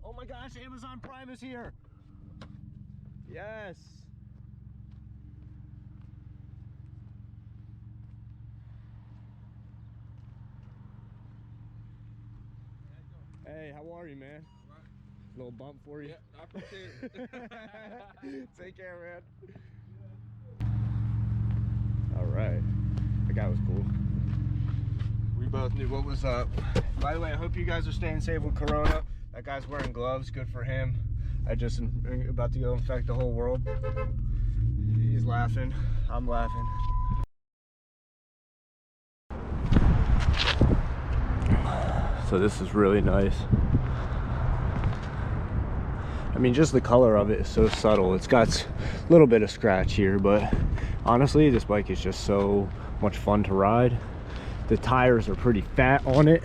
Oh my gosh, Amazon Prime is here. Yes. Hey, how are you, man? Little bump for you. Yeah, I appreciate it. Take care, man. All right. That guy was cool. We both knew what was up. By the way, I hope you guys are staying safe with Corona. That guy's wearing gloves. Good for him. I just am about to go infect the whole world. He's laughing. I'm laughing. So this is really nice. I mean, just the color of it is so subtle. It's got a little bit of scratch here, but honestly, this bike is just so much fun to ride. The tires are pretty fat on it.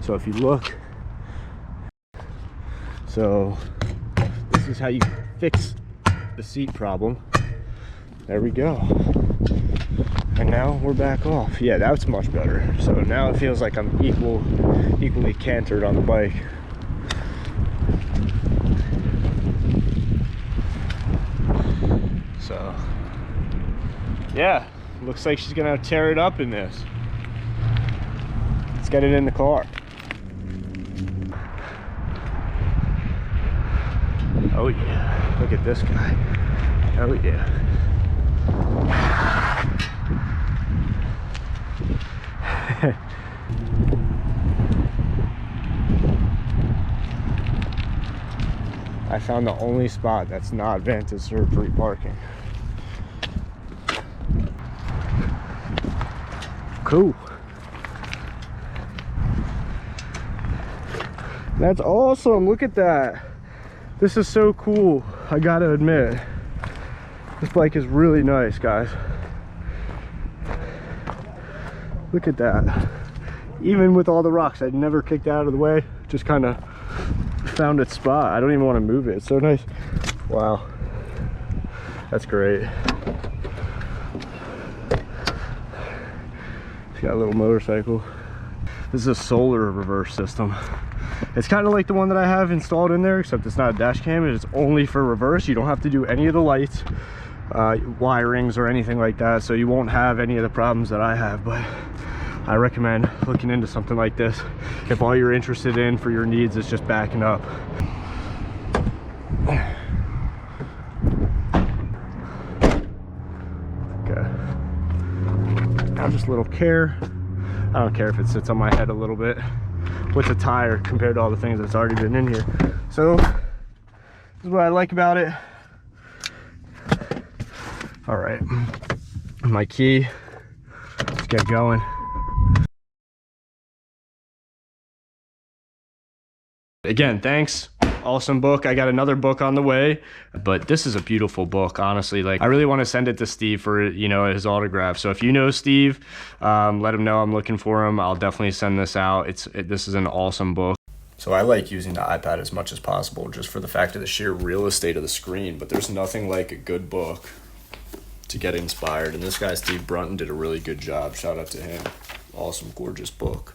So if you look, so this is how you fix the seat problem. There we go. And now we're back off. Yeah, that's much better. So now it feels like I'm equally cantered on the bike. So yeah, looks like she's gonna tear it up in this. Let's get it in the car. Oh yeah, look at this guy. Oh yeah. I found the only spot that's not Vantage Surgery parking. Cool. That's awesome. Look at that. This is so cool. I gotta admit, this bike is really nice, guys. Look at that. Even with all the rocks, I'd never kicked out of the way. Just kind of found its spot. I don't even want to move it. It's so nice. Wow. That's great. It's got a little motorcycle. This is a solar reverse system. It's kind of like the one that I have installed in there, except it's not a dash cam. It's only for reverse. You don't have to do any of the lights, wirings or anything like that, so you won't have any of the problems that I have. But I recommend looking into something like this if all you're interested in for your needs is just backing up. Okay. Now just a little care. I don't care if it sits on my head a little bit with the tire compared to all the things that's already been in here. So this is what I like about it. All right, my key. Let's get going. Again, thanks. Awesome book. I got another book on the way, but this is a beautiful book, honestly. Like, I really want to send it to Steve for, you know, his autograph. So if you know Steve, let him know I'm looking for him. I'll definitely send this out. This is an awesome book. So I like using the iPad as much as possible just for the fact of the sheer real estate of the screen, but there's nothing like a good book to get inspired. And this guy, Steve Brunton, did a really good job. Shout out to him. Awesome, gorgeous book.